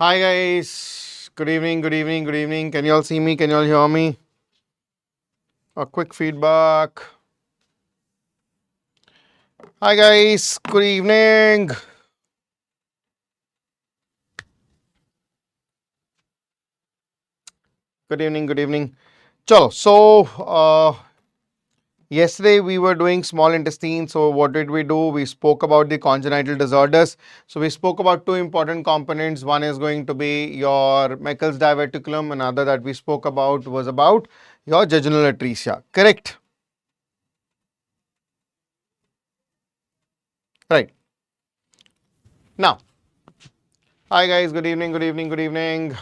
Hi guys, good evening, good evening, good evening. Can you all see me? Can you all hear me? A quick feedback. Hi guys, good evening. Good evening, good evening. Chalo, yesterday we were doing small intestine. So what did we do? We spoke about the congenital disorders. So we spoke about two important components. One is going to be your Meckel's diverticulum. Another that we spoke about was about your jejunal atresia. Correct? Right. Now, hi guys, good evening, good evening, good evening.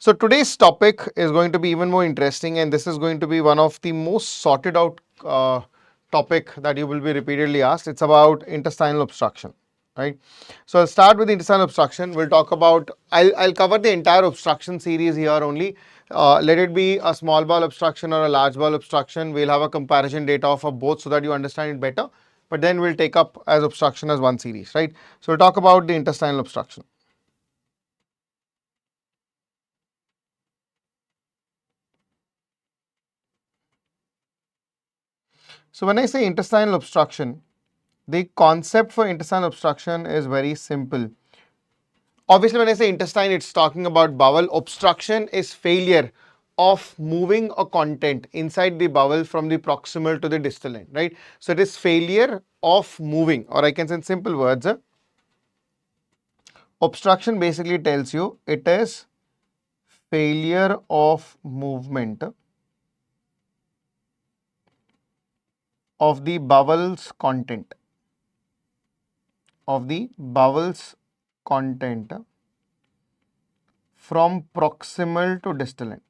So today's topic is going to be even more interesting, and this is going to be one of the most sorted out topic that you will be repeatedly asked. It's about intestinal obstruction, right? So I'll start with intestinal obstruction. We'll talk about, I'll cover the entire obstruction series here only. Let it be a small bowel obstruction or a large bowel obstruction. We'll have a comparison data for both so that you understand it better. But then we'll take up as obstruction as one series, right? So we'll talk about the intestinal obstruction. So when I say intestinal obstruction, the concept for intestinal obstruction is very simple. Obviously, when I say intestine, it's talking about bowel. Obstruction is failure of moving a content inside the bowel from the proximal to the distal end, right? So it is failure of moving, or I can say in simple words, obstruction basically tells you it is failure of movement of the bowel's content, from proximal to distal end.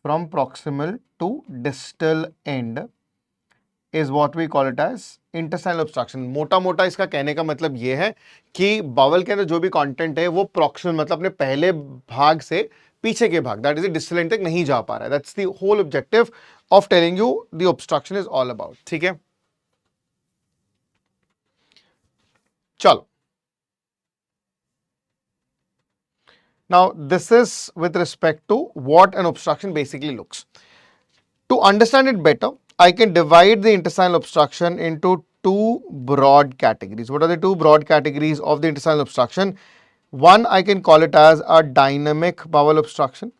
From proximal to distal end is what we call it as intestinal obstruction. मोटा मोटा इसका कहने का मतलब ये है कि बावल के अंदर जो भी कंटेंट है वो प्रॉक्सिमल मतलब अपने पहले भाग से पीछे के भाग, दैट इज डिस्टल एंड तक नहीं जा पा रहा है. That's the whole objective of telling you the obstruction is all about. ठीक है, चलो. Now this is with respect to what an obstruction basically looks. To understand it better, I can divide the intestinal obstruction into two broad categories. What are the two broad categories of the intestinal obstruction? One, I can call it as a dynamic bowel obstruction.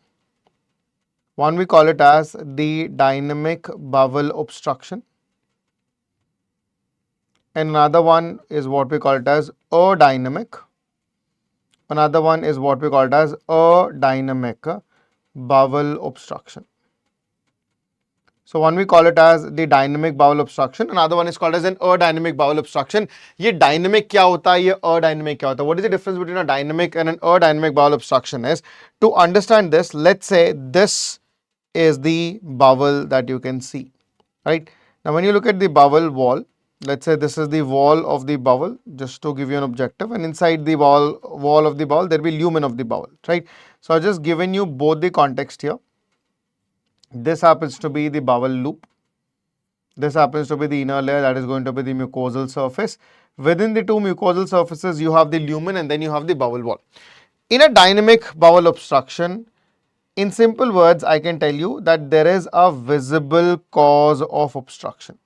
One, we call it as the dynamic bowel obstruction. And another one is what we call it as adynamic. Another one is what we call it as adynamic bowel obstruction. So one we call it as the dynamic bowel obstruction. Another one is called as an adynamic bowel obstruction. ये dynamic क्या होता है, ये adynamic क्या होता है? What is the difference between a dynamic and an adynamic bowel obstruction is? To understand this, let's say this is the bowel that you can see, right? Now when you look at the bowel wall, let's say this is the wall of the bowel, just to give you an objective, and inside the wall of the bowel there will be lumen of the bowel, right? So I've just given you both the context here. This happens to be the bowel loop. This happens to be the inner layer, that is going to be the mucosal surface. Within the two mucosal surfaces, you have the lumen and then you have the bowel wall. In a dynamic bowel obstruction, in simple words, I can tell you that there is a visible cause of obstruction.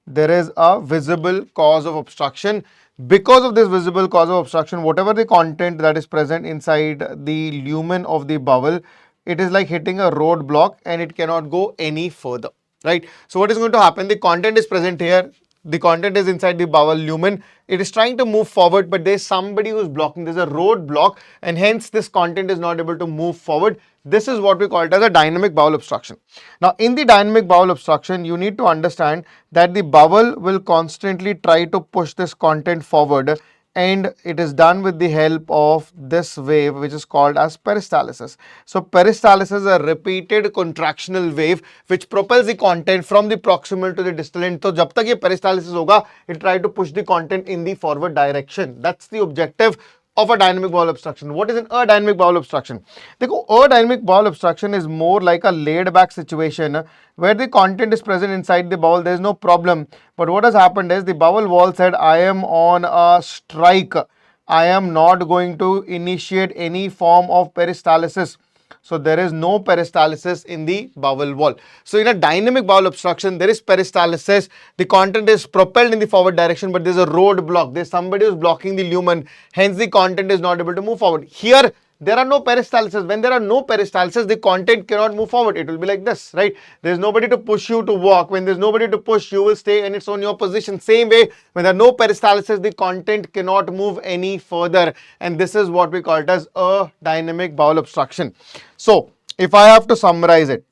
There is a visible cause of obstruction. Because of this visible cause of obstruction, whatever the content that is present inside the lumen of the bowel, it is like hitting a roadblock and it cannot go any further, right? So what is going to happen? The content is present here. The content is inside the bowel lumen. It is trying to move forward, but there is somebody who is blocking. There is a roadblock, and hence this content is not able to move forward. This is what we call it as a dynamic bowel obstruction. Now, in the dynamic bowel obstruction, you need to understand that the bowel will constantly try to push this content forward, and it is done with the help of this wave which is called as peristalsis. So peristalsis is a repeated contractional wave which propels the content from the proximal to the distal end. So jab tak ye peristalsis hoga, it try to push the content in the forward direction. That's the objective of a dynamic bowel obstruction. What is an adynamic bowel obstruction? देखो, adynamic bowel obstruction is more like a laid back situation where the content is present inside the bowel. There is no problem. But what has happened is the bowel wall said, I am on a strike. I am not going to initiate any form of peristalsis. So there is no peristalsis in the bowel wall. So in a dynamic bowel obstruction, there is peristalsis. The content is propelled in the forward direction, but there's a roadblock. There's somebody who's blocking the lumen. Hence, the content is not able to move forward. Here, there are no peristalsis. When there are no peristalsis, the content cannot move forward. It will be like this, right? There's nobody to push you to walk. When there's nobody to push, you will stay in its own your position. Same way, when there are no peristalsis, the content cannot move any further. And this is what we call it as a dynamic bowel obstruction. So, if I have to summarize it,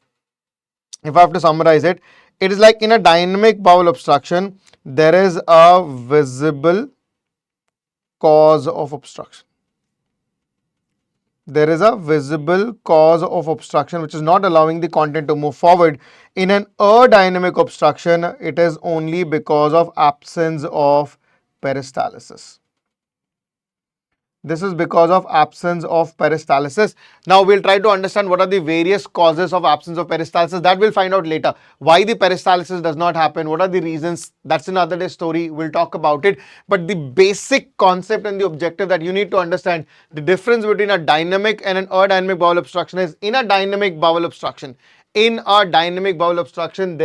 it is like in a dynamic bowel obstruction, there is a visible cause of obstruction. There is a visible cause of obstruction which is not allowing the content to move forward. In an adynamic obstruction, it is only because of absence of peristalsis. This is because of absence of peristalsis. Now we'll try to understand what are the various causes of absence of peristalsis. That we'll find out later. Why the peristalsis does not happen, what are the reasons, that's another day story, we'll talk about it. But the basic concept and the objective that you need to understand, the difference between a dynamic and an adynamic bowel obstruction is, in a dynamic bowel obstruction, there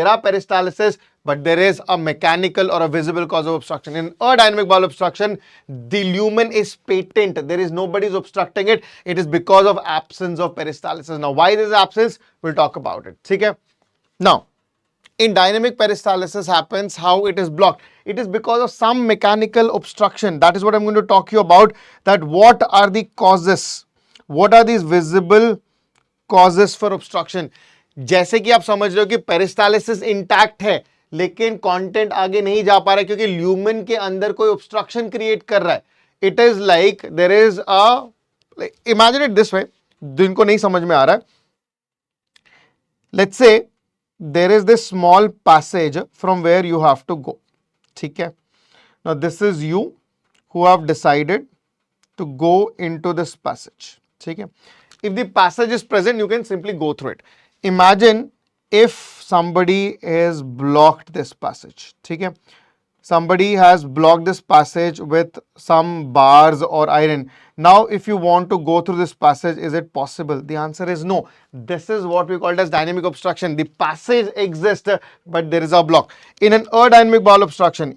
are peristalsis, but there is a mechanical or a visible cause of obstruction. In a dynamic bowel obstruction, the lumen is patent. There is nobody is obstructing it. It is because of absence of peristalsis. Now, why there is absence? We'll talk about it. Okay? Now, in dynamic peristalsis happens, how it is blocked. It is because of some mechanical obstruction. That is what I'm going to talk to you about. That what are the causes? What are these visible causes for obstruction? जैसे कि आप समझ रहे हो कि peristalsis intact है लेकिन content आगे नहीं जा पा रहा है क्योंकि ल्यूमेन के अंदर कोई ऑब्स्ट्रक्शन क्रिएट कर रहा है. It is like there is a, imagine it this way, जिनको नहीं समझ में आ रहा है, let's say there is this small passage from where you have to go. ठीक है, now this is you who have decided to go into this passage. ठीक है, if the passage is present, you can simply go through it. Imagine if somebody has blocked this passage. ठीक है, somebody has blocked this passage with some bars or iron. Now, if you want to go through this passage, is it possible? The answer is no. This is what we call as dynamic obstruction. The passage exists, but there is a block. In an adynamic bowel obstruction,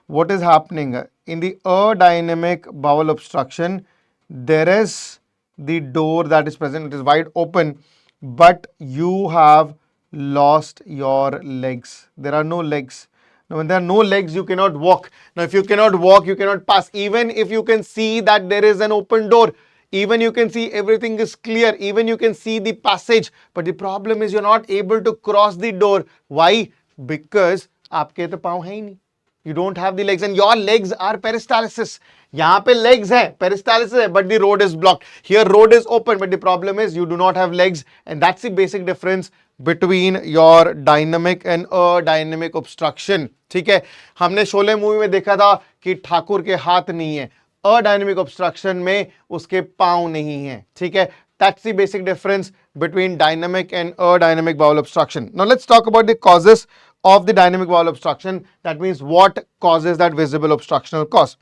what is happening? In the adynamic bowel obstruction, there is the door that is present, it is wide open, but you have lost your legs. There are no legs. Now, when there are no legs, you cannot walk. Now, if you cannot walk, you cannot pass. Even if you can see that there is an open door, even you can see everything is clear, even you can see the passage, but the problem is you're not able to cross the door. Why? Because आपके तो पाँव है ही नहीं. You don't have the legs and your legs are peristalsis. यहाँ पे legs है, peristalsis है, but the road is blocked. Here road is open, but the problem is you do not have legs, and that's the basic difference between your dynamic and adynamic obstruction. ठीक है, हमने Sholay movie में देखा था कि ठाकुर के हाथ नहीं है, adynamic obstruction में उसके पाँव नहीं है. ठीक है, that's the basic difference between dynamic and adynamic bowel obstruction. Now let's talk about the causes of the dynamic bowel obstruction. That means what causes that visible obstructional cause.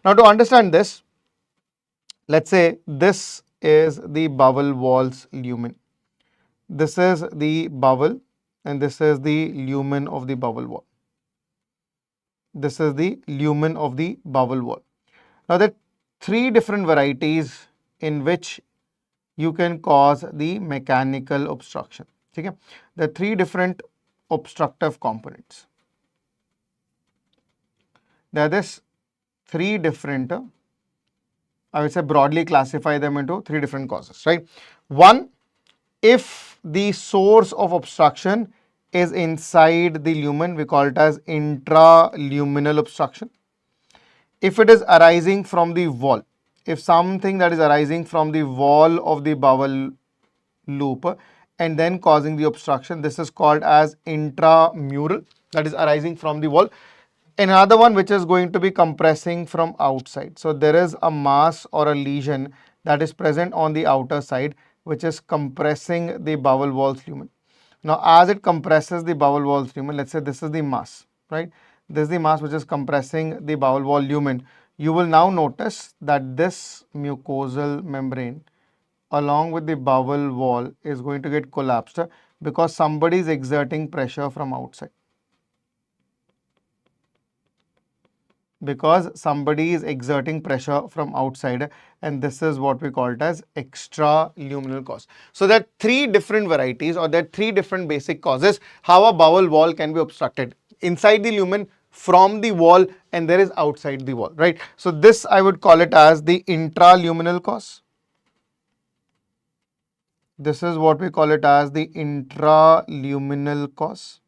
Now, to understand this, let's say this is the bowel wall's lumen. This is the bowel and this is the lumen of the bowel wall. This is the lumen of the bowel wall. Now, there are three different varieties in which you can cause the mechanical obstruction. Okay? There are three different obstructive components. There are this three different, I would say broadly classify them into three different causes, right? One, if the source of obstruction is inside the lumen, we call it as intraluminal obstruction. If it is arising from the wall, if something that is arising from the wall of the bowel loop and then causing the obstruction, this is called as intramural, that is arising from the wall. Another one which is going to be compressing from outside. So there is a mass or a lesion that is present on the outer side which is compressing the bowel wall's lumen. Now, as it compresses the bowel wall's lumen, let's say this is the mass, right? This is the mass which is compressing the bowel wall lumen. You will now notice that this mucosal membrane along with the bowel wall is going to get collapsed because somebody is exerting pressure from outside. Because somebody is exerting pressure from outside, and this is what we call it as extraluminal cause. So there are three different varieties, or there are three different basic causes how a bowel wall can be obstructed: inside the lumen, from the wall, and there is outside the wall, right? So this I would call it as the intraluminal cause. This is what we call it as the intraluminal cause.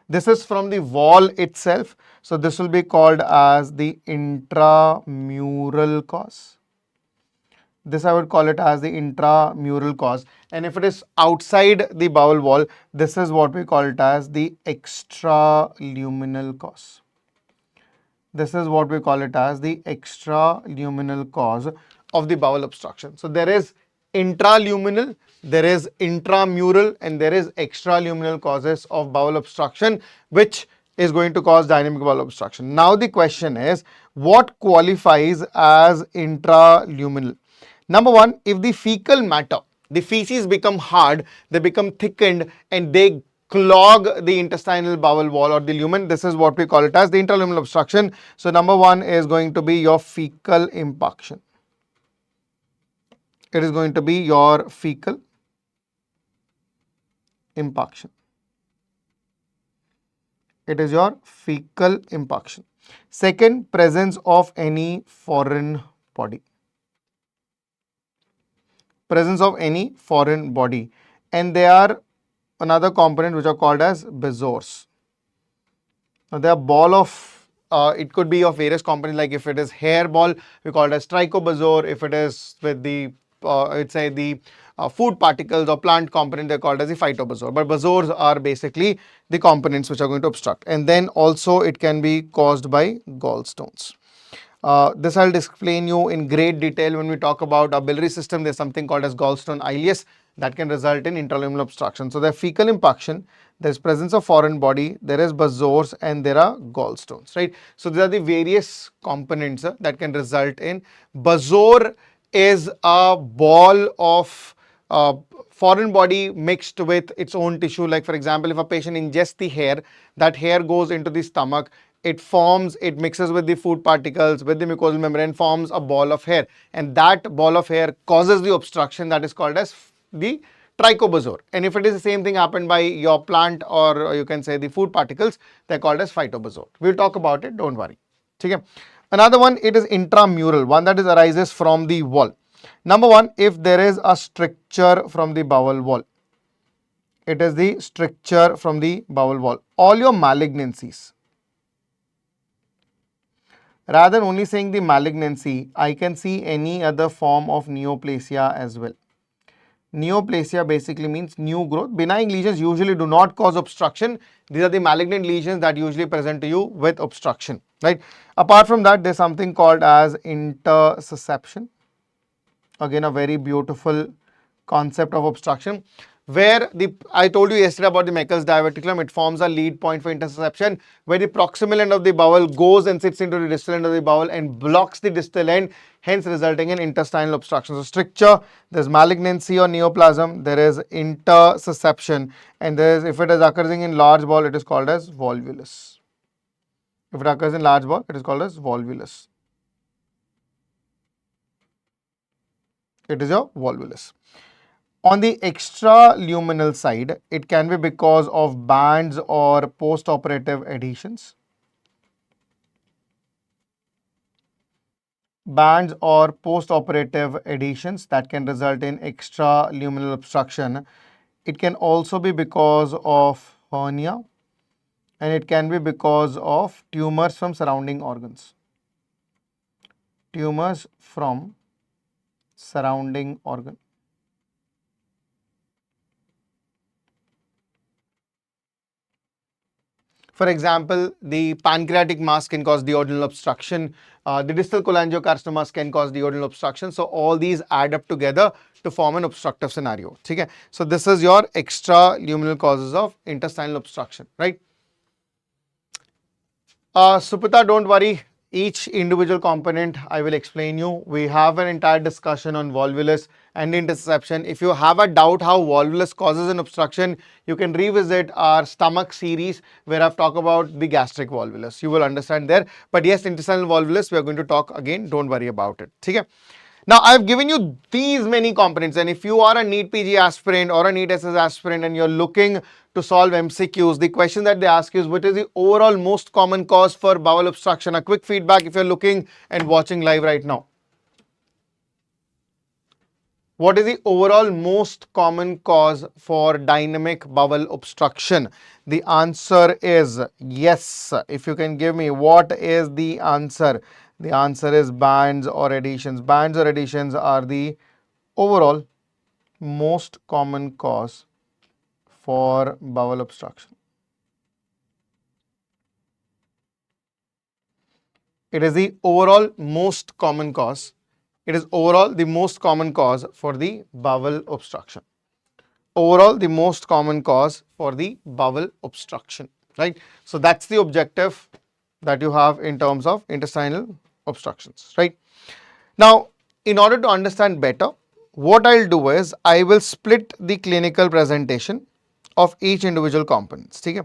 This is from the wall itself. So this will be called as the intramural cause. This I would call it as the intramural cause. And if it is outside the bowel wall, this is what we call it as the extraluminal cause. This is what we call it as the extraluminal cause of the bowel obstruction. So there is intraluminal, there is intramural, and there is extraluminal causes of bowel obstruction, which is going to cause dynamic bowel obstruction. Now the question is, what qualifies as intraluminal? Number one, if the fecal matter, the feces become hard, they become thickened, and they clog the intestinal bowel wall or the lumen, this is what we call it as the intraluminal obstruction. So number one is going to be your fecal impaction. It is going to be your fecal impaction. It is your fecal impaction. Second, presence of any foreign body. Presence of any foreign body. And they are another component which are called as bezoars. Now, they are ball of, it could be of various components, like if it is hair ball, we call it as trichobezoar. If it is with the, let's say the food particles or plant component, they're called as the phytobezoar. But bezoars are basically the components which are going to obstruct. And then also it can be caused by gallstones. This I'll explain you in great detail when we talk about our biliary system. There's something called as gallstone ileus that can result in intraluminal obstruction. So, there's fecal impaction, there's presence of foreign body, there is bezoars, and there are gallstones, right? So, these are the various components that can result in. Bezoar is a ball of foreign body mixed with its own tissue. Like for example, if a patient ingests the hair, that hair goes into the stomach, it mixes with the food particles, with the mucosal membrane, forms a ball of hair, and that ball of hair causes the obstruction that is called as the trichobezoar. And if it is the same thing happened by your plant, or you can say the food particles, they're called as phytobezoar. We'll talk about it, don't worry. Okay. Another one, it is intramural, one that arises from the wall. Number one, if there is a stricture from the bowel wall, it is the stricture from the bowel wall. All your malignancies, rather than only saying the malignancy, I can see any other form of neoplasia as well. Neoplasia basically means new growth. Benign lesions usually do not cause obstruction. These are the malignant lesions that usually present to you with obstruction, right? Apart from that, there's something called as intersusception. Again, a very beautiful concept of obstruction, where I told you yesterday about the Meckel's diverticulum. It forms a lead point for intersusception, where the proximal end of the bowel goes and sits into the distal end of the bowel and blocks the distal end, hence resulting in intestinal obstruction. So stricture, there's malignancy or neoplasm, there is intersusception, and there is, if it is occurring in large bowel, it is called as volvulus. If it occurs in large bowel, it is called as volvulus. It is your volvulus. On the extraluminal side, it can be because of bands or post-operative adhesions. Bands or post-operative adhesions that can result in extraluminal obstruction. It can also be because of hernia, and it can be because of tumors from surrounding organs. Tumors from surrounding organ. For example, the pancreatic mass can cause duodenal obstruction. The distal cholangiocarcinomas can cause duodenal obstruction. So all these add up together to form an obstructive scenario. Okay? So this is your extraluminal causes of intestinal obstruction, right? Supita, don't worry. Each individual component I will explain you. We have an entire discussion on volvulus and interception. If you have a doubt how volvulus causes an obstruction, you can revisit our stomach series where I've talked about the gastric volvulus. You will understand there. But yes, intestinal volvulus, we are going to talk again. Don't worry about it. Okay? Now, I've given you these many components, and if you are a NEET PG aspirant or a NEET SS aspirant and you're looking to solve MCQs, the question that they ask you is what is the overall most common cause for bowel obstruction? A quick feedback if you're looking and watching live right now. What is the overall most common cause for dynamic bowel obstruction? The answer is yes. If you can give me what is the answer? The answer is bands or adhesions. Bands or adhesions are the overall most common cause for bowel obstruction. It is the overall most common cause. It is overall the most common cause for the bowel obstruction. Overall the most common cause for the bowel obstruction, right? So that's the objective that you have in terms of intestinal obstructions, right? Now, in order to understand better, what I'll do is I will split the clinical presentation of each individual components. Okay?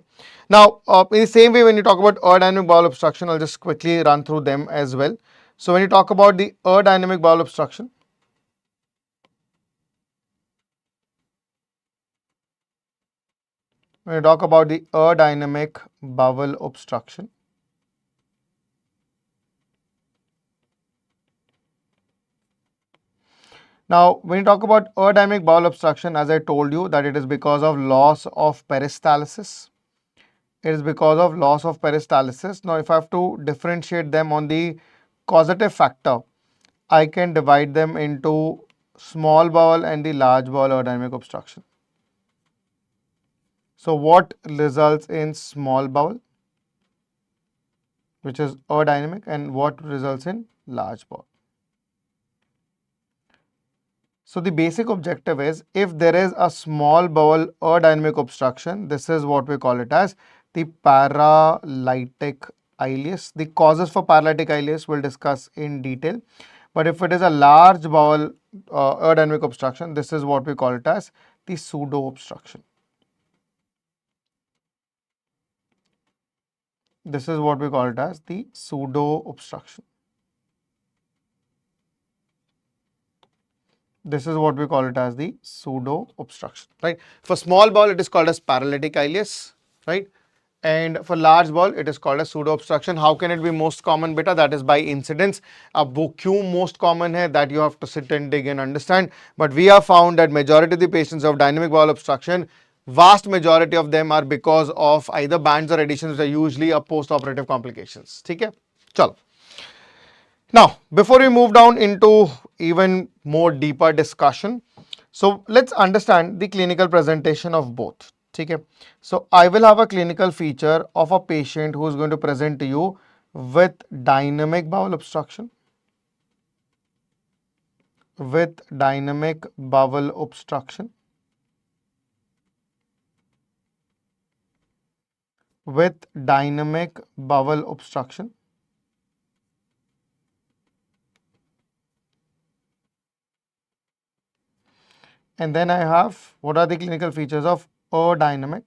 Now, in the same way, when you talk about aerodynamic bowel obstruction, I'll just quickly run through them as well. So, when you talk about the aerodynamic bowel obstruction, when you talk about the aerodynamic bowel obstruction, now, when you talk about aerodynamic bowel obstruction, as I told you that it is because of loss of peristalsis. It is because of loss of peristalsis. Now, if I have to differentiate them on the causative factor, I can divide them into small bowel and the large bowel aerodynamic obstruction. So, what results in small bowel, which is aerodynamic, and what results in large bowel? So, the basic objective is if there is a small bowel aerodynamic obstruction, this is what we call it as the paralytic ileus. The causes for paralytic ileus we'll discuss in detail. But if it is a large bowel aerodynamic obstruction, this is what we call it as the pseudo obstruction. This is what we call it as the pseudo obstruction. This is what we call it as the pseudo obstruction, right? For small bowel, it is called as paralytic ileus, right? And for large bowel, it is called as pseudo obstruction. How can it be most common, beta? That is by incidence. अब वो क्यों most common है that you have to sit and dig and understand. But we have found that majority of the patients of dynamic bowel obstruction, vast majority of them are because of either bands or adhesions, which are usually a post-operative complications. ठीक है? चलो. Now, before we move down into even more deeper discussion, so let's understand the clinical presentation of both. Okay. So, I will have a clinical feature of a patient who is going to present to you with dynamic bowel obstruction, with dynamic bowel obstruction, with dynamic bowel obstruction. And then I have what are the clinical features of aerodynamic?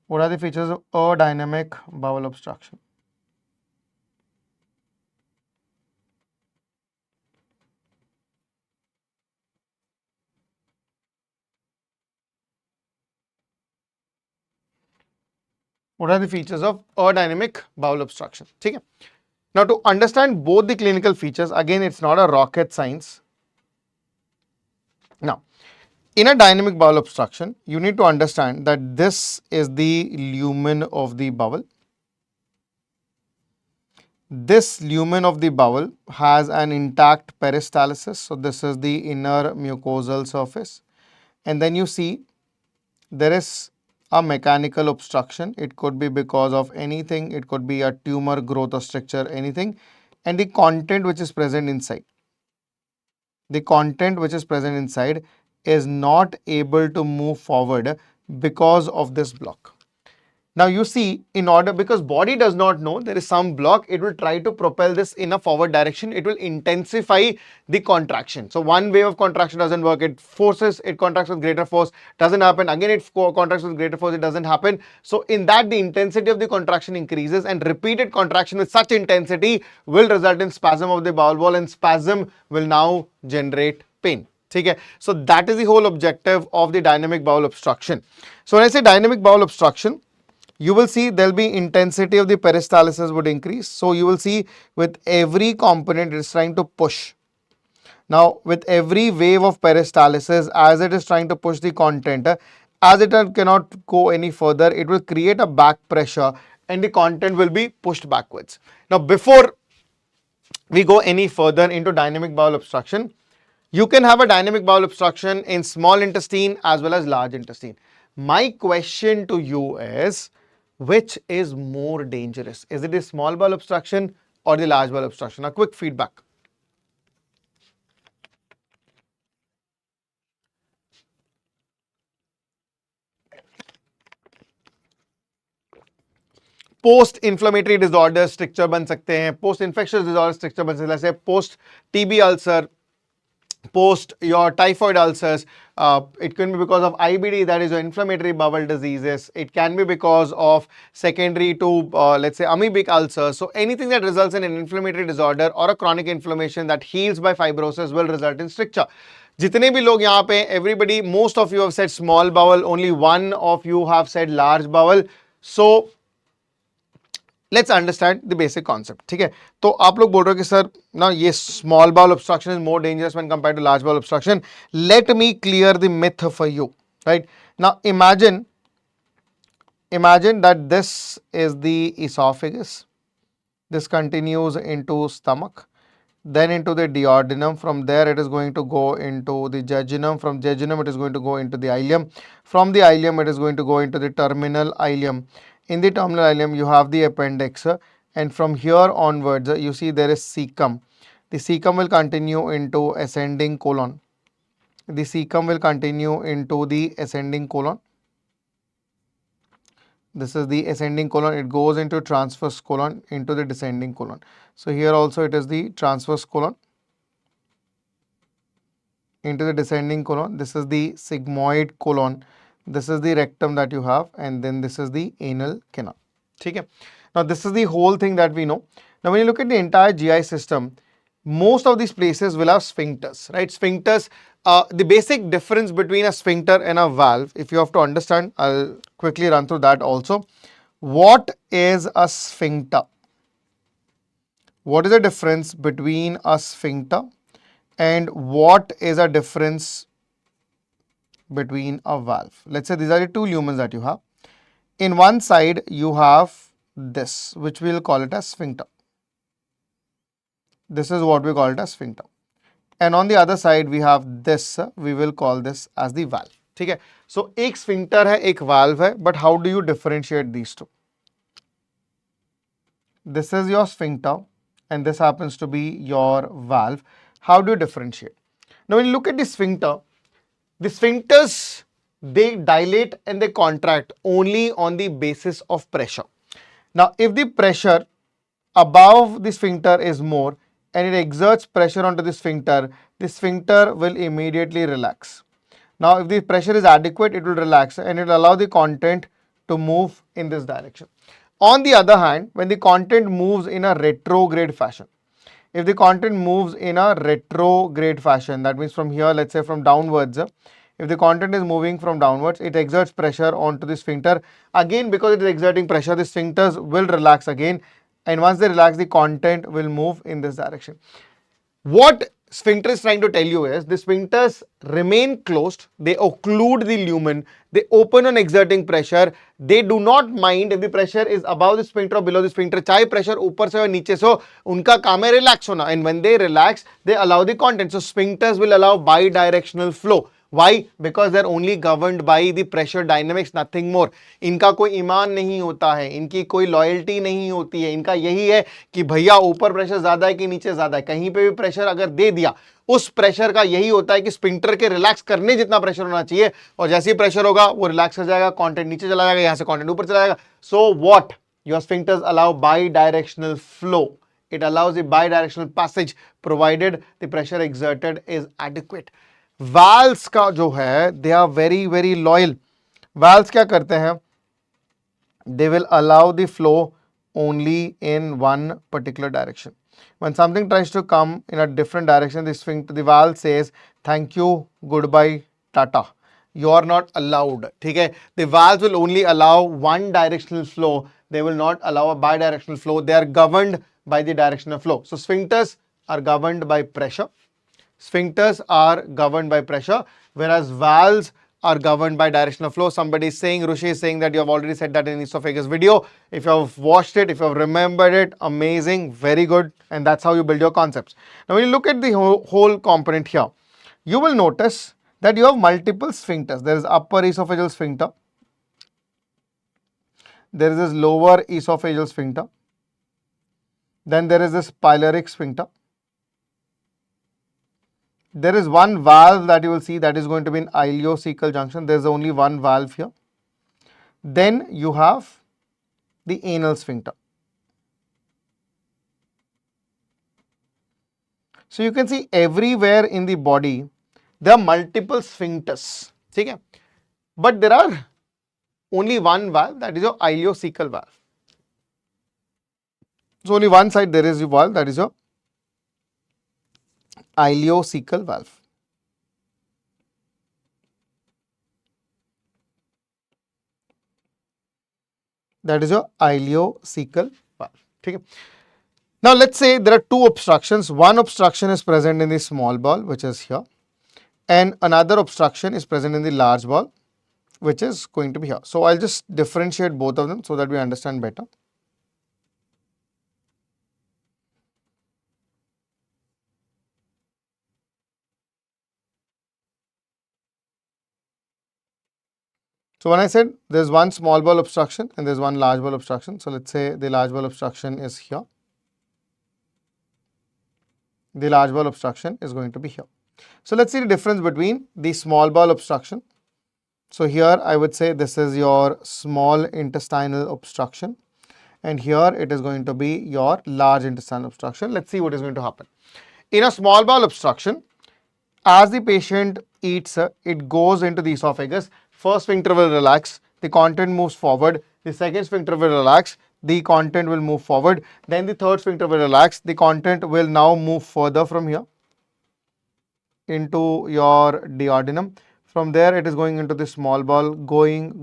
What are the features of aerodynamic bowel obstruction? What are the features of aerodynamic bowel obstruction? Okay. Now, to understand both the clinical features, again, it's not a rocket science. Now, in a dynamic bowel obstruction, you need to understand that this is the lumen of the bowel. This lumen of the bowel has an intact peristalsis. So, this is the inner mucosal surface. And then you see there is a mechanical obstruction. It could be because of anything. It could be a tumor growth or structure, anything. And the content which is present inside. The content which is present inside is not able to move forward because of this block. Now you see, in order, because body does not know there is some block, it will try to propel this in a forward direction. It will intensify the contraction. So one wave of contraction doesn't work. It forces, it contracts with greater force, doesn't happen. Again, it contracts with greater force, it doesn't happen. So in that, the intensity of the contraction increases, and repeated contraction with such intensity will result in spasm of the bowel wall, and spasm will now generate pain. Okay, so that is the whole objective of the dynamic bowel obstruction. So when I say dynamic bowel obstruction, you will see there will be intensity of the peristalsis would increase. So you will see with every component it is trying to push. Now with every wave of peristalsis, as it is trying to push the content, as it cannot go any further, it will create a back pressure and the content will be pushed backwards. Now before we go any further into dynamic bowel obstruction, you can have a dynamic bowel obstruction in small intestine as well as large intestine. My question to you is, which is more dangerous? Is it the small bowel obstruction or the large bowel obstruction? A quick feedback. Post inflammatory disorder structure बन सकते हैं, post infectious disorder structure बन सकते हैं, जैसे post TB ulcer, post your typhoid ulcers. It can be because of IBD, that is your inflammatory bowel diseases. It can be because of secondary to let's say amoebic ulcers. So anything that results in an inflammatory disorder or a chronic inflammation that heals by fibrosis will result in stricture. जितने भी लोग यहाँ पे, everybody, most of you have said small bowel, only one of you have said large bowel. So let's understand the basic concept. ठीक है, तो आप लोग बोल रहे हो कि सर ना ये small bowel obstruction is more dangerous when compared to large bowel obstruction. Let me clear the myth for you. Right now imagine that this is the esophagus, this continues into stomach, then into the duodenum. From there it is going to go into the jejunum. From jejunum it is going to go into the ileum. From the ileum it is going to go into the terminal ileum. In the terminal ileum you have the appendix, and from here onwards you see there is cecum. The cecum will continue into ascending colon. The cecum will continue into the ascending colon. This is the ascending colon. It goes into transverse colon, into the descending colon. So here also it is the transverse colon, into the descending colon. This is the sigmoid colon. This is the rectum that you have, and then this is the anal canal. Okay. Now this is the whole thing that we know. Now when you look at the entire GI system, most of these places will have sphincters, right? Sphincters, the basic difference between a sphincter and a valve, if you have to understand, I'll quickly run through that also. What is a sphincter? What is the difference between a sphincter and what is a difference between a valve? Let's say these are the two lumens that you have. In one side you have this, which we'll call it as sphincter. This is what we call it as sphincter. And on the other side we have this, we will call this as the valve. ठीक है, so एक sphincter है, एक valve है, but how do you differentiate these two? This is your sphincter and this happens to be your valve. How do you differentiate? Now when you look at the sphincters, they dilate and they contract only on the basis of pressure. Now if the pressure above the sphincter is more and it exerts pressure onto the sphincter will immediately relax. Now if the pressure is adequate, it will relax and it will allow the content to move in this direction. On the other hand, when the content moves in a retrograde fashion, if the content moves in a retrograde fashion, that means from here, let's say from downwards, if the content is moving from downwards, it exerts pressure onto the sphincter. Again, because it is exerting pressure, the sphincters will relax again, and once they relax, the content will move in this direction. What sphincter is trying to tell you is the sphincters remain closed, they occlude the lumen, they open on exerting pressure, they do not mind if the pressure is above the sphincter or below the sphincter, चाहे pressure ऊपर से हो नीचे से हो, उनका काम है relax होना, and when they relax, they allow the content. So sphincters will allow bidirectional flow. Why? Because they're only governed by the pressure dynamics, nothing more. इनका कोई ईमान नहीं होता है, इनकी कोई लॉयल्टी नहीं होती है, इनका यही है कि भैया ऊपर प्रेशर ज्यादा है कि नीचे ज्यादा है, कहीं पे भी प्रेशर अगर दे दिया, उस प्रेशर का यही होता है कि स्पिंक्टर के रिलैक्स करने जितना प्रेशर होना चाहिए, और जैसे ही प्रेशर होगा वो रिलैक्स हो जाएगा, कंटेंट नीचे चला जाएगा, यहां से कंटेंट ऊपर चला जाएगा. So what your sphincters allow by directional flow. It allows the bidirectional passage provided the pressure exerted is adequate. Valves का जो है, they are very very loyal. Valves क्या करते हैं? They will allow the flow only in one particular direction. When something tries to come in a different direction, the valve says, thank you, goodbye, tata. You are not allowed. ठीक है? The valves will only allow one directional flow. They will not allow a bidirectional flow. They are governed by the direction of flow. So sphincters are governed by pressure. Sphincters are governed by pressure, whereas valves are governed by direction of flow. Somebody is saying, Rushi is saying that you have already said that in esophagus video. If you have watched it, if you have remembered it, amazing, very good. And that's how you build your concepts. Now, when you look at the whole component here, you will notice that you have multiple sphincters. There is upper esophageal sphincter. There is this lower esophageal sphincter. Then there is this pyloric sphincter. There is one valve that you will see that is going to be in ileocecal junction. There is only one valve here. Then you have the anal sphincter. So you can see everywhere in the body there are multiple sphincters. Okay? But there are only one valve, that is your ileocecal valve. So only one side there is a valve, that is your ileocecal valve. That is your ileocecal valve. Okay. Now let's say there are two obstructions. One obstruction is present in the small bowel, which is here, and another obstruction is present in the large bowel, which is going to be here. So I'll just differentiate both of them so that we understand better. So when I said there's one small bowel obstruction and there's one large bowel obstruction, so let's say the large bowel obstruction is here. The large bowel obstruction is going to be here. So let's see the difference between the small bowel obstruction. So here I would say this is your small intestinal obstruction, and here it is going to be your large intestinal obstruction. Let's see what is going to happen. In a small bowel obstruction, as the patient eats, it goes into the esophagus. First sphincter will relax, the content moves forward. The second sphincter will relax, the content will move forward. Then the third sphincter will relax, the content will now move further from here into your duodenum. From there, it is going into the small bowel, going,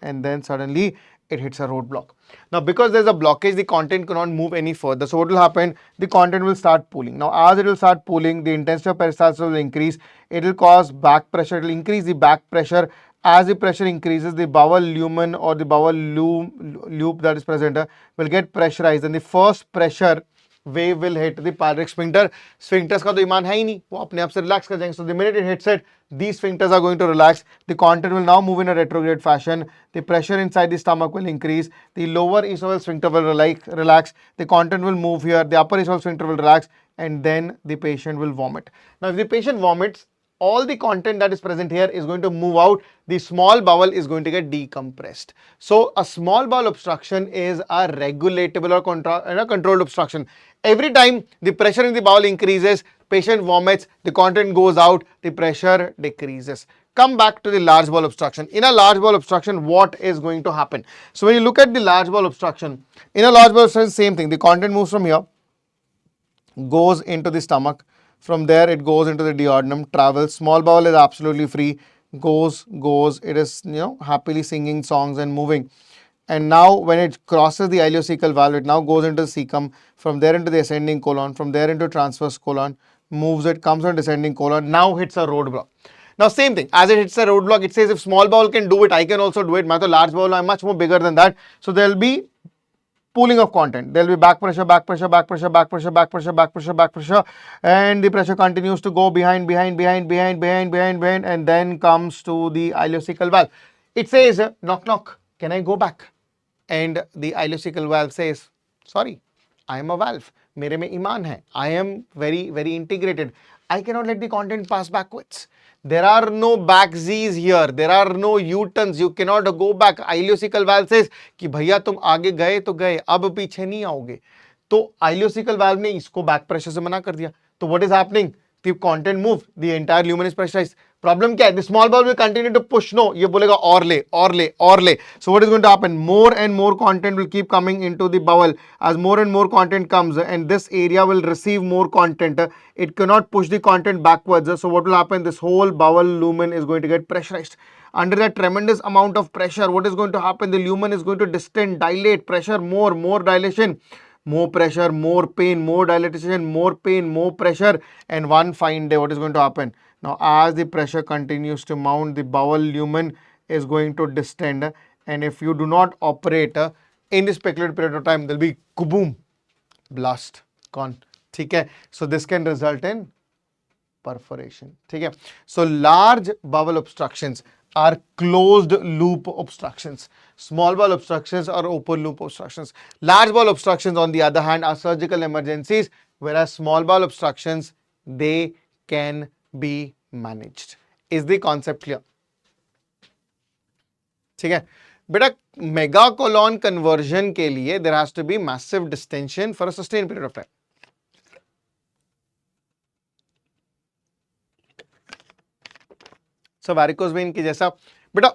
and then suddenly it hits a roadblock. Now, because there's a blockage, the content cannot move any further. So what will happen? The content will start pooling. Now, as it will start pooling, the intensity of peristalsis will increase. It will cause back pressure. It will increase the back pressure. As the pressure increases, the bowel lumen or the bowel loop that is present will get pressurized, and the first pressure wave will hit the pyloric sphincter. Sphincters का तो ईमान है ही नहीं, वो अपने आप से relax कर जाएंगे. So the minute it hits it, these sphincters are going to relax. The content will now move in a retrograde fashion. The pressure inside the stomach will increase. The lower esophageal sphincter will relax. The content will move here. The upper esophageal sphincter will relax, and then the patient will vomit. Now, if the patient vomits, all the content that is present here is going to move out. The small bowel is going to get decompressed. So a small bowel obstruction is a regulatable or controlled obstruction. Every time the pressure in the bowel increases, patient vomits, the content goes out, the pressure decreases. Come back to the large bowel obstruction. In a large bowel obstruction, what is going to happen? So when you look at the large bowel obstruction, in a large bowel obstruction, same thing. The content moves from here, goes into the stomach. From there, it goes into the duodenum, travels. Small bowel is absolutely free. Goes. It is, happily singing songs and moving. And now when it crosses the ileocecal valve, it now goes into the cecum. From there into the ascending colon. From there into transverse colon. Moves it, comes on descending colon. Now hits a roadblock. Now same thing. As it hits a roadblock, it says if small bowel can do it, I can also do it. मैं तो large bowel, I'm much more bigger than that. So there will be pooling of content. There will be back pressure, back pressure, back pressure, back pressure, back pressure, back pressure, back pressure, and the pressure continues to go behind, and then comes to the ileocecal valve. It says, knock, knock, can I go back? And the ileocecal valve says, sorry, I am a valve. मेरे में ईमान है. I am very, very integrated. I cannot let the content pass backwards. There are no back Z's here. There are no U-turns. You cannot go back. Ileocecal valve says कि भैया तुम आगे गए तो गए, अब पीछे नहीं आओगे. तो ileocecal valve ने इसको back pressure से मना कर दिया. तो what is happening? The content move, the entire lumen is pressurized. Problem क्या है? The small bowel will continue to push. No, ये बोलेगा और ले, और ले, और ले. So what is going to happen? More and more content will keep coming into the bowel. As more and more content comes, and this area will receive more content, it cannot push the content backwards. So what will happen? This whole bowel lumen is going to get pressurized. Under that tremendous amount of pressure, what is going to happen? The lumen is going to distend, dilate, pressure more dilation. More pressure, more pain, more dilatation, more pain, more pressure, and one fine day, what is going to happen? Now, as the pressure continues to mount, the bowel lumen is going to distend, and if you do not operate in this speculative period of time, there will be kaboom, blast, gone. Okay? So, this can result in perforation. Okay? So, large bowel obstructions are closed loop obstructions. Small bowel obstructions are open loop obstructions. Large bowel obstructions, on the other hand, are surgical emergencies, whereas small bowel obstructions, they can be managed. Is the concept clear? ठीक है बेटा, mega colon conversion के लिए there has to be massive distension for a sustained period of time. So varicose vein के जैसा बेटा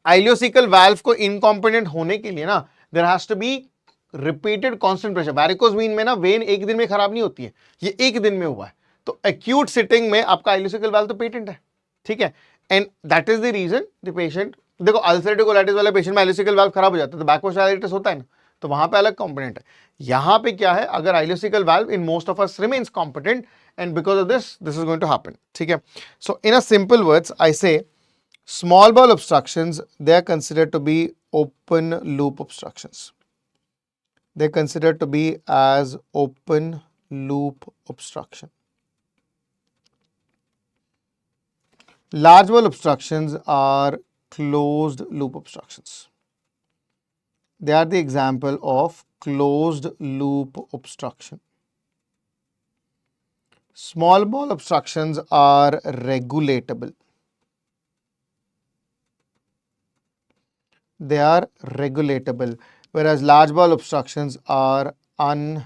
ileocecal valve को incompetent होने के लिए ना there has to be repeated constant pressure. varicose vein में ना वेन एक दिन में खराब नहीं होती है, ये एक दिन में हुआ है. तो acute sitting में आपका ileocecal valve तो पेटेंट है, ठीक है. And that is the reason the patient, देखो अल्सरेटिव कोलाइटिस वाले पेशेंट में ileocecal valve खराब हो जाता है तो बैकवर्ड होता है ना, तो वहां पे अलग कंपोनेंट है. यहां पे क्या है, अगर ileocecal valve in most of us remains competent and because of this is going to happen. ठीक है. So in a simple words I say small bowel obstructions, they are considered to be open loop obstructions. They are considered to be as open loop obstruction. Large bowel obstructions are closed loop obstructions. They are the example of closed loop obstruction. Small bowel obstructions are regulatable. They are regulatable, whereas large bowel obstructions are unregulatable.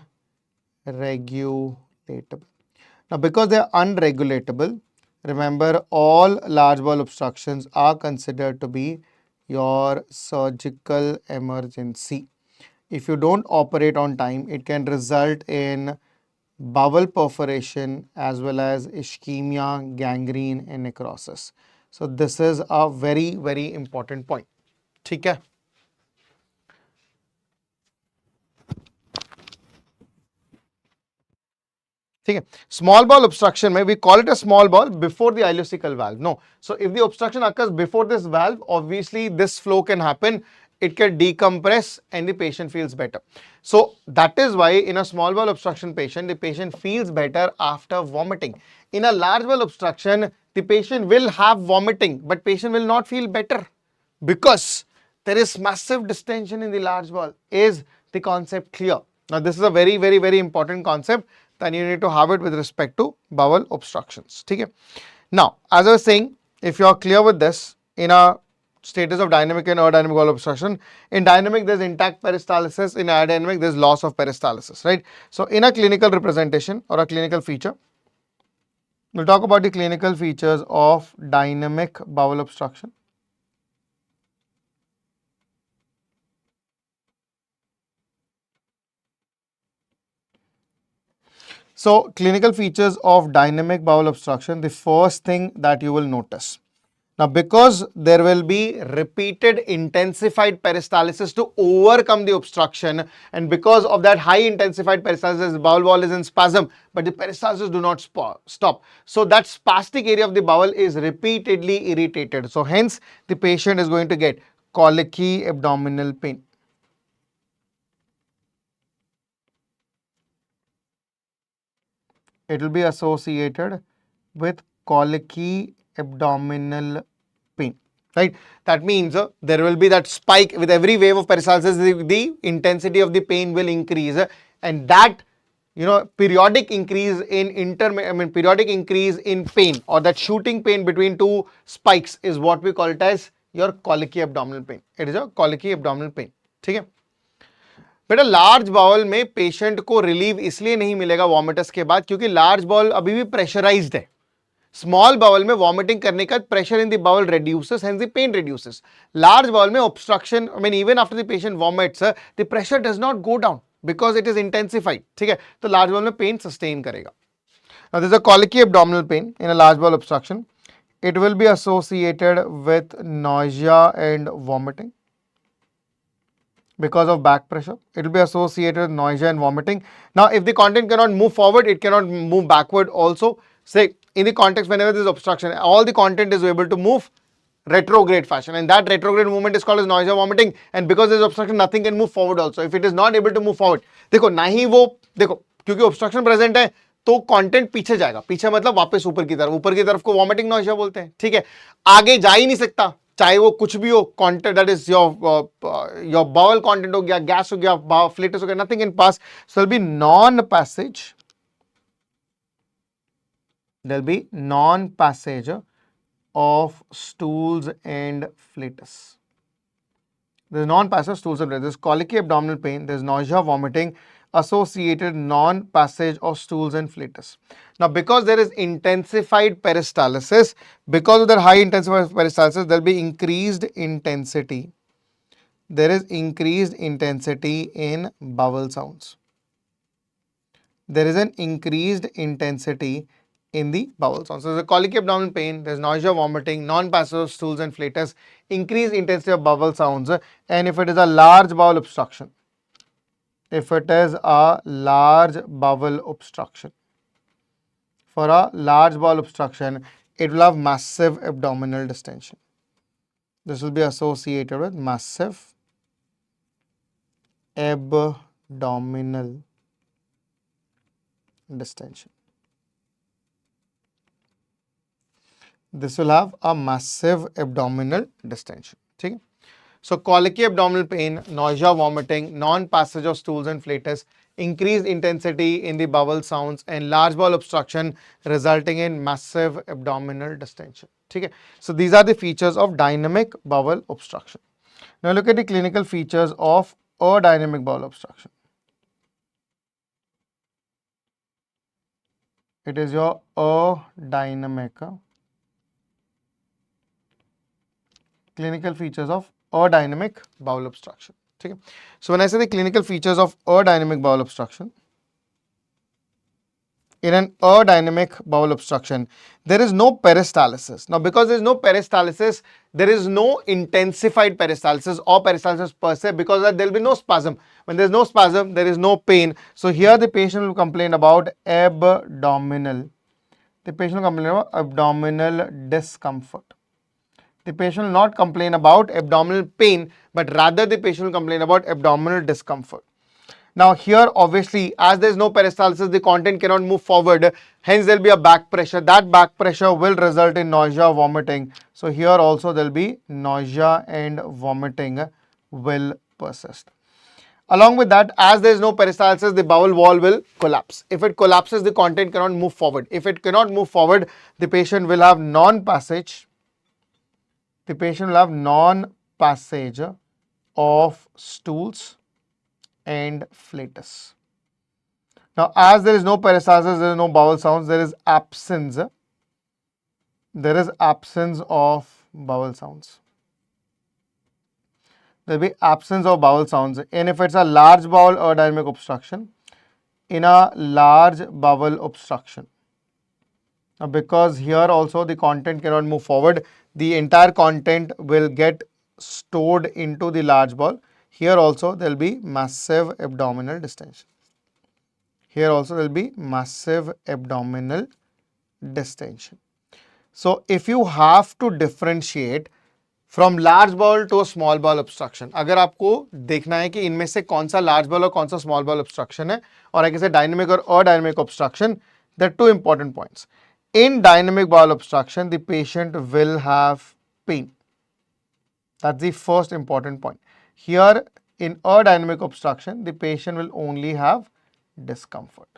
Now, because they are unregulatable, remember all large bowel obstructions are considered to be your surgical emergency. If you don't operate on time, it can result in bowel perforation as well as ischemia, gangrene and necrosis. So this is a very, very important point. ठीक है. ठीक है. Small bowel obstruction में we call it a small bowel before the ileocecal valve. No. So if the obstruction occurs before this valve, obviously this flow can happen. It can decompress and the patient feels better. So that is why in a small bowel obstruction patient, the patient feels better after vomiting. In a large bowel obstruction, the patient will have vomiting, but patient will not feel better because there is massive distension in the large bowel. Is the concept clear? Now this is a very, very, very important concept that you need to have it with respect to bowel obstructions. Okay? Now, as I was saying, if you are clear with this, in a status of dynamic and aerodynamic bowel obstruction, in dynamic there is intact peristalsis, in aerodynamic there is loss of peristalsis, right? So in a clinical representation or a clinical feature, we'll talk about the clinical features of dynamic bowel obstruction. So clinical features of dynamic bowel obstruction, the first thing that you will notice. Now because there will be repeated intensified peristalsis to overcome the obstruction, and because of that high intensified peristalsis, the bowel wall is in spasm, but the peristalsis do not stop. So that spastic area of the bowel is repeatedly irritated. So hence the patient is going to get colicky abdominal pain. it will be associated with colicky abdominal pain, right? That means there will be that spike with every wave of peristalsis, the intensity of the pain will increase, and that periodic increase in periodic increase in pain, or that shooting pain between two spikes, is what we call it as your colicky abdominal pain. It is a colicky abdominal pain. ठीक है बेटा, large bowel में patient को relieve इसलिए नहीं मिलेगा वॉमिटस के बाद क्योंकि लार्ज बाउल अभी भी प्रेशराइज्ड है. स्मॉल बाउल में वॉमिटिंग करने का pressure in the bowel reduces, hence the pain reduces. Large bowel में obstruction, I mean even after the patient vomits, the pressure does not go down because it is intensified. ठीक है, तो large bowel में pen sustain करेगा. Now there is a colicky abdominal pain in a large bowel obstruction. It will be associated with nausea and vomiting because of back pressure. It will be associated with nausea and vomiting. Now if the content cannot move forward, it cannot move backward also. Say in the context whenever there is obstruction, all the content is able to move retrograde fashion, and that retrograde movement is called as nausea, vomiting. And because there is obstruction, nothing can move forward also. If it is not able to move forward, देखो ना ही वो, देखो क्योंकि obstruction present है तो content पीछे जाएगा. पीछे मतलब वापस ऊपर की तरफ को वॉमिटिंग नॉइजिया बोलते हैं. ठीक है, आगे जा ही नहीं सकता, चाहे वो कुछ भी हो. Content that is your bowel content हो गया, गैस हो गया, फ्लेटस हो गया, nothing can pass. So will be non passage, there will be non-passage of stools and flatus. There is non-passage stools and flatus. There is colicky abdominal pain. There is nausea, vomiting, associated non-passage of stools and flatus. Now, because there is intensified peristalsis, because of that high intensified peristalsis, there will be increased intensity. There is increased intensity in bowel sounds. There is an increased intensity in the bowel sounds. So there's a colicky abdominal pain, there's nausea, vomiting, non-passage stools and flatus, increased intensity of bowel sounds, and if it is a large bowel obstruction, if it is a large bowel obstruction, for a large bowel obstruction, it will have massive abdominal distension. This will be associated with massive abdominal distension. This will have a massive abdominal distension. ठीक है, so colicky abdominal pain, nausea, vomiting, non-passage of stools and flatus, increased intensity in the bowel sounds, and large bowel obstruction resulting in massive abdominal distension. ठीक है, so these are the features of dynamic bowel obstruction. Now look at the clinical features of adynamic bowel obstruction. It is your adynamic clinical features of adynamic bowel obstruction. Okay? So when I say the clinical features of adynamic bowel obstruction, in an adynamic bowel obstruction, there is no peristalsis. Now because there is no peristalsis, there is no intensified peristalsis or peristalsis per se, because there will be no spasm. When there is no spasm, there is no pain. So here the patient will complain about abdominal. The patient will complain about abdominal discomfort. The patient will not complain about abdominal pain, but rather the patient will complain about abdominal discomfort. Now here obviously, as there is no peristalsis, the content cannot move forward, hence there will be a back pressure. That back pressure will result in nausea, vomiting. So here also there will be nausea and vomiting will persist. Along with that, as there is no peristalsis, the bowel wall will collapse. If it collapses, the content cannot move forward. If it cannot move forward, the patient will have non-passage. The patient will have non-passage of stools and flatus. Now, as there is no peristalsis, there is no bowel sounds, there is absence. There is absence of bowel sounds. There will be absence of bowel sounds. And if it's a large bowel adynamic obstruction, in a large bowel obstruction, now because here also the content cannot move forward, the entire content will get stored into the large bowel. Here also there will be massive abdominal distension. Here also there will be massive abdominal distension. So if you have to differentiate from large bowel to a small bowel obstruction, अगर आपको देखना है कि इनमें से कौन सा large bowel और कौन सा small bowel obstruction है, और एक ऐसे dynamic और adynamic obstruction, There are two important points. In dynamic bowel obstruction, the patient will have pain. That's the first important point. Here in aerodynamic obstruction, the patient will only have discomfort.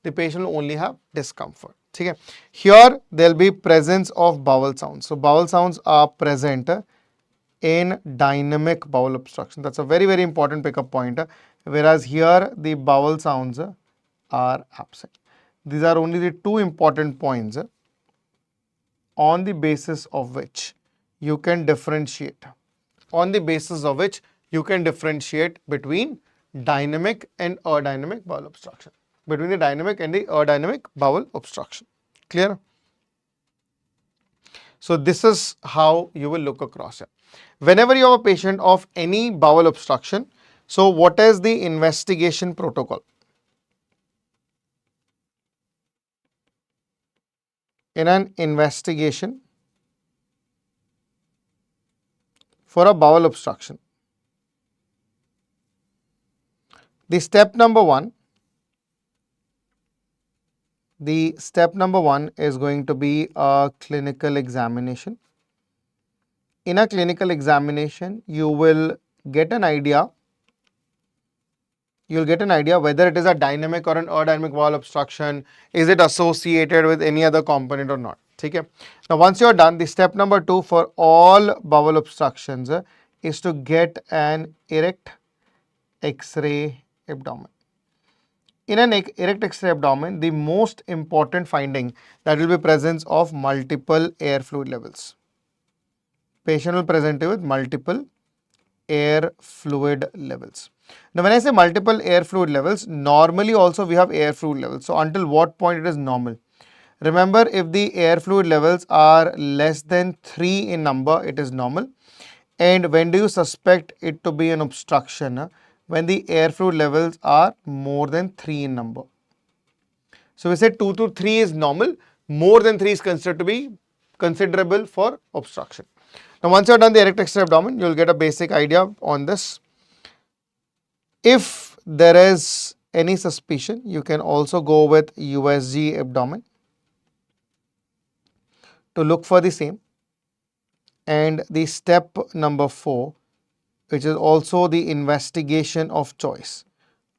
The patient will only have discomfort. Okay. Here there will be presence of bowel sounds. So bowel sounds are present in dynamic bowel obstruction. That's a very, very important pickup point. Whereas here the bowel sounds are absent. These are only the two important points on the basis of which you can differentiate. Between dynamic and aerodynamic bowel obstruction. Between the dynamic and the aerodynamic bowel obstruction. Clear? So this is how you will look across it. Whenever you have a patient of any bowel obstruction, so what is the investigation protocol? In an investigation for a bowel obstruction, the step number one is going to be a clinical examination. In a clinical examination, you will get an idea. You'll get an idea whether it is a dynamic or an aerodynamic bowel obstruction. Is it associated with any other component or not? Okay. Now, once you're done, the step number 2 for all bowel obstructions is to get an erect X-ray abdomen. In an erect X-ray abdomen, the most important finding that will be presence of multiple air fluid levels. Patient will present with multiple air fluid levels. Now, when I say multiple air fluid levels, normally also we have air fluid levels. So, until what point it is normal? Remember, if the air fluid levels are less than 3 in number, it is normal. And when do you suspect it to be an obstruction? When the air fluid levels are more than 3 in number. So, we said 2 to 3 is normal, more than 3 is considered to be considerable for obstruction. Now, once you are done the erect X-ray abdomen, you will get a basic idea on this. If there is any suspicion, you can also go with USG abdomen to look for the same. And the step number 4, which is also the investigation of choice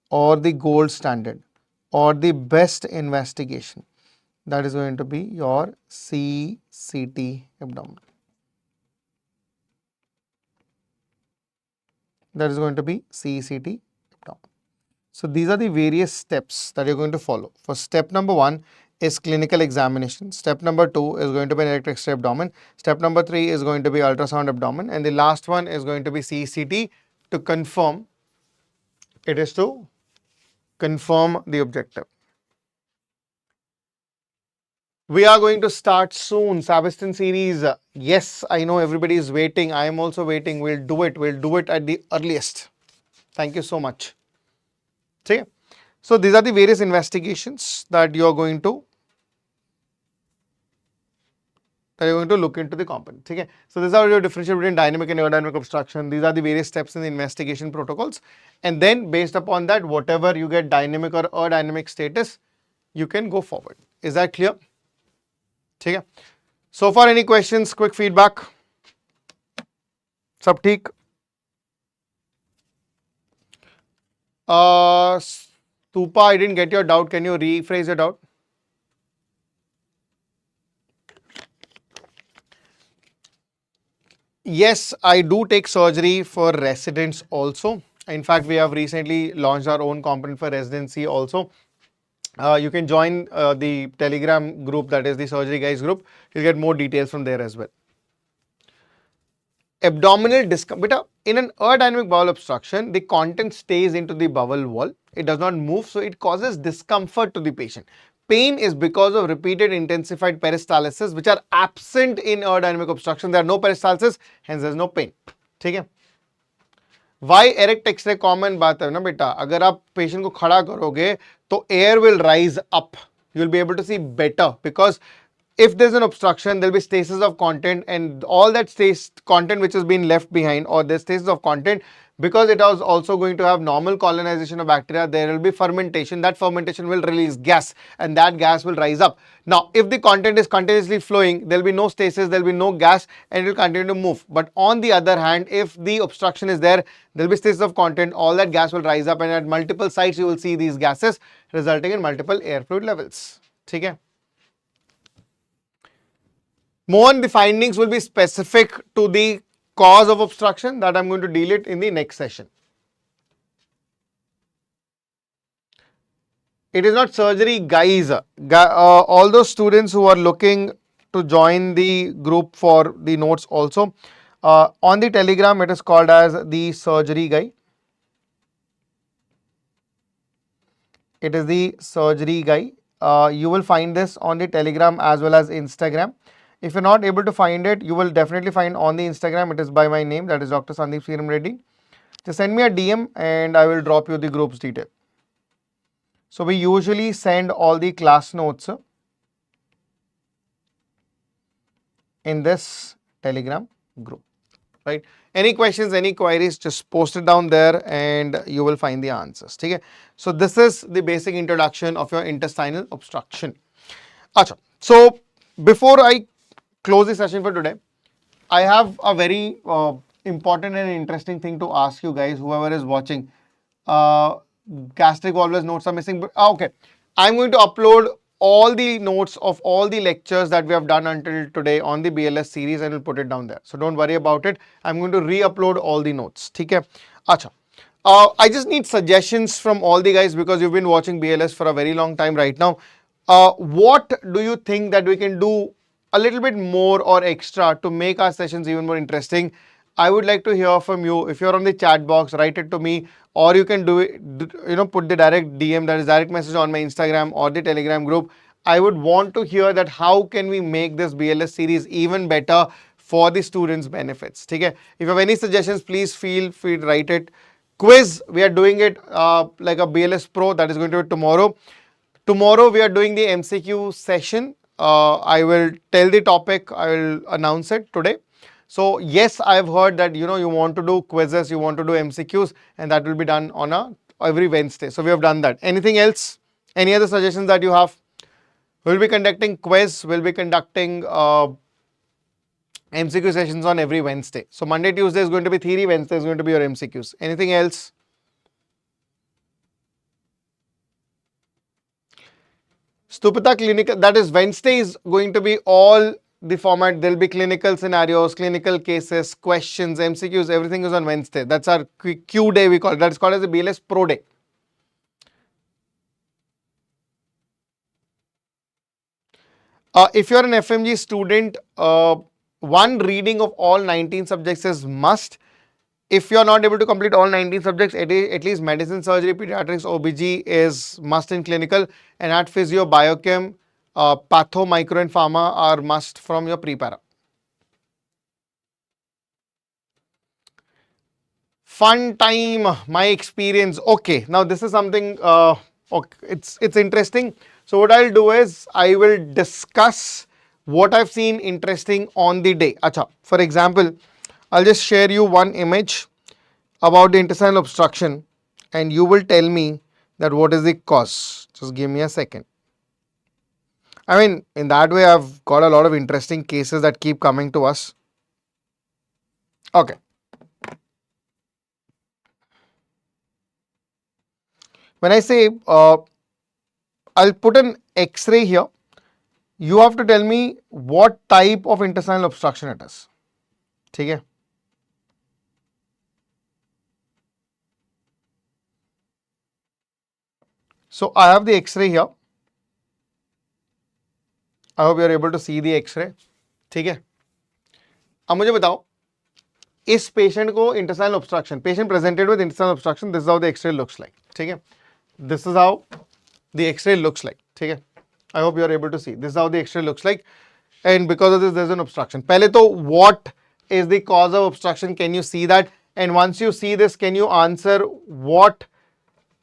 or the gold standard or the best investigation, that is going to be your CCT abdomen. That is going to be CCT abdomen. So these are the various steps that you're going to follow. For step number 1 is clinical examination. Step number 2 is going to be an erect X-ray abdomen. Step number 3 is going to be ultrasound abdomen. And the last one is going to be CCT to confirm. It is to confirm the objective. We are going to start soon, Sabiston series. Yes, I know everybody is waiting. I am also waiting. We'll do it. We'll do it at the earliest. Thank you so much. Okay. So these are the various investigations that you are going to look into the components. Okay. So this is how you differentiate between dynamic and aerodynamic obstruction. These are the various steps in the investigation protocols. And then based upon that, whatever you get dynamic or aerodynamic status, you can go forward. Is that clear? Okay. So far, any questions, quick feedback? Sab theek? Stupa, I didn't get your doubt. Can you rephrase your doubt? Yes, I do take surgery for residents also. In fact, we have recently launched our own component for residency also. You can join the Telegram group, that is the Surgery Guys group. You'll get more details from there as well. Abdominal discomfort. In an aerodynamic bowel obstruction, the content stays into the bowel wall. It does not move, so it causes discomfort to the patient. Pain is because of repeated intensified peristalsis, which are absent in aerodynamic obstruction. There are no peristalsis, hence there is no pain. Okay? Why erect X-ray common बात है ना बेटा, अगर आप patient को खड़ा करोगे तो air will rise up. You will be able to see better because if there's an obstruction, there'll be stasis of content, and all that content which has been left behind, or the stasis of content, because it is also going to have normal colonization of bacteria, there will be fermentation. That fermentation will release gas, and that gas will rise up. Now, if the content is continuously flowing, there'll be no stasis, there'll be no gas, and it will continue to move. But on the other hand, if the obstruction is there, there'll be stasis of content, all that gas will rise up, and at multiple sites you will see these gases, resulting in multiple air fluid levels. Okay. More on the findings will be specific to the cause of obstruction, that I'm going to deal it in the next session. It is not surgery, guys. All those students who are looking to join the group for the notes also, on the Telegram it is called as the surgery guy. It is the surgery guy. You will find this on the Telegram as well as Instagram. If you're not able to find it, you will definitely find on the Instagram. It is by my name, that is Dr. Sandeep Seeram Reddy. Just send me a DM and I will drop you the group's detail. So we usually send all the class notes in this Telegram group, right? Any questions, any queries, just post it down there and you will find the answers. Okay? So this is the basic introduction of your intestinal obstruction. Achha. So before I close the session for today, I have a very important and interesting thing to ask you guys, whoever is watching. Gastric volvulus notes are missing, but okay. I'm going to upload all the notes of all the lectures that we have done until today on the BLS series and will put it down there. So don't worry about it. I'm going to re-upload all the notes. Okay? Achha. I just need suggestions from all the guys because you've been watching BLS for a very long time right now. What do you think that we can do a little bit more or extra to make our sessions even more interesting? I would like to hear from you. If you're on the chat box, write it to me, or you can do it, put the direct DM, that is direct message on my Instagram or the Telegram group. I would want to hear that how can we make this BLS series even better for the students' benefits. Okay? If you have any suggestions, please feel free to write it. Quiz, we are doing it like a BLS Pro, that is going to be tomorrow. Tomorrow we are doing the MCQ session. I will tell the topic, I will announce it today. So yes, I have heard that you want to do quizzes, you want to do MCQs, and that will be done on every Wednesday. So we have done that. Anything else? Any other suggestions that you have? We'll be conducting quiz, we'll be conducting MCQ sessions on every Wednesday. So Monday, Tuesday is going to be theory, Wednesday is going to be your MCQs. Anything else? Stupita clinical, that is Wednesday is going to be all the format. There will be clinical scenarios, clinical cases, questions, MCQs, everything is on Wednesday. That's our Q day we call it. That's called as the BLS Pro Day. If you're an FMGE student, one reading of all 19 subjects is must. If you're not able to complete all 19 subjects, at least medicine, surgery, pediatrics, OBG is must in clinical, and at physio, biochem, patho, micro and pharma are must from your pre-para. Fun time, my experience. Okay, now this is something, okay, it's interesting. So what I'll do is, I will discuss what I've seen interesting on the day. Achha, for example, I'll just share you one image about the intestinal obstruction and you will tell me that what is the cause. Just give me a second. I mean, in that way, I've got a lot of interesting cases that keep coming to us. Okay. When I say, I'll put an X-ray here. You have to tell me what type of intestinal obstruction it is. Okay. So I have the X-ray here. I hope you are able to see the X-ray. ठीक है. अब मुझे बताओ, इस patient को intestinal obstruction, patient presented with intestinal obstruction, this is how the X-ray looks like. ठीक है. This is how the X-ray looks like. ठीक है. I hope you are able to see. This is how the X-ray looks like, and because of this, there is an obstruction. पहले तो what is the cause of obstruction? Can you see that? And once you see this, can you answer what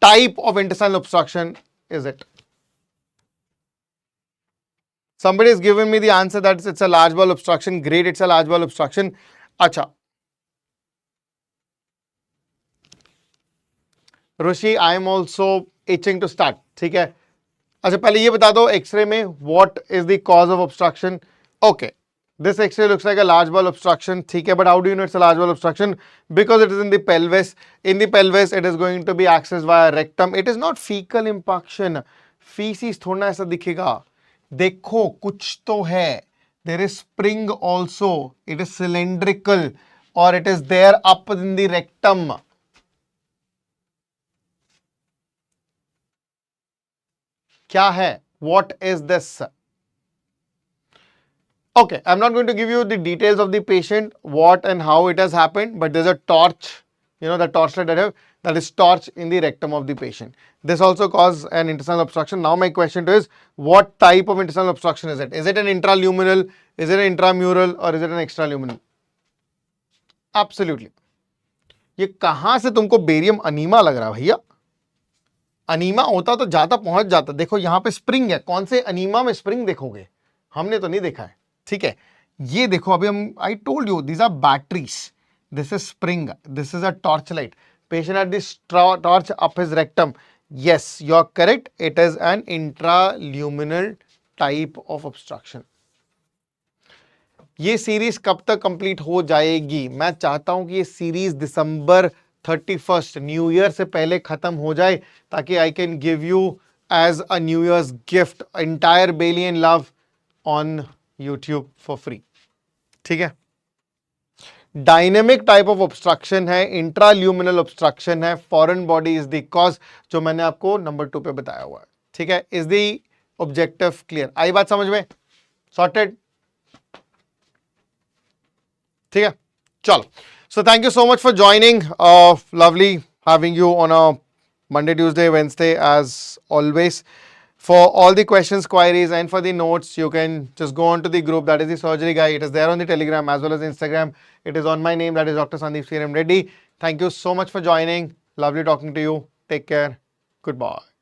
type of intestinal obstruction is it? Somebody has given me the answer that it's a large bowel obstruction. Great, it's a large bowel obstruction. अच्छा, Rishi, I am also itching to start. ठीक है. अच्छा, पहले ये बता दो x-ray में what is the cause of obstruction. Okay, this x-ray looks like a large bowel obstruction. ठीक है, but how do you know it's a large bowel obstruction? Because it is in the pelvis. In the pelvis, it is going to be accessed via rectum. It is not fecal impaction. Feces थोड़ा ना ऐसा दिखेगा. देखो कुछ तो है. There is spring also. It is cylindrical or it is there up in the rectum. क्या है? What is this? Okay, I'm not going to give you the details of the patient, what and how it has happened, but there's a torch, you know, the torchlight that is torch in the rectum of the patient. This also causes an intestinal obstruction. Now my question is, what type of intestinal obstruction is it? Is it an intraluminal, is it an intramural, or is it an extraluminal? Absolutely. ये कहां से तुमको barium enema लग रहा है भैया? Enema होता तो जाता पहुंच जाता. देखो यहां पे स्प्रिंग है. कौन से अनीमा में स्प्रिंग देखोगे? हमने तो नहीं देखा है. ठीक है, ये देखो अभी हम, I told you these are batteries. This is spring, this is a torch light. Patient had this torch up his rectum. Yes, you are correct, it is an intraluminal type of obstruction. ये series कब तक complete हो जाएगी? मैं चाहता हूं कि ये सीरीज दिसंबर 31 न्यू ईयर से पहले खत्म हो जाए, ताकि I can give you as a new year's gift entire billion love on YouTube for free. ठीक है. डायनेमिक टाइप ऑफ ऑब्स्ट्रक्शन है, इंट्राल्यूमिनल ऑब्स्ट्रक्शन है, foreign body is the cause, जो मैंने आपको नंबर 2 पे बताया हुआ है. ठीक है. Is the objective clear? आई बात समझ में? सॉर्टेड. ठीक है, चलो. So thank you so much for joining. Lovely having you on a Monday, Tuesday, Wednesday as always. For all the questions, queries, and for the notes, you can just go on to the group, that is the surgery guy. It is there on the Telegram as well as Instagram. It is on my name, that is Dr. Sandeep Reddy. Thank you so much for joining. Lovely talking to you. Take care. Goodbye.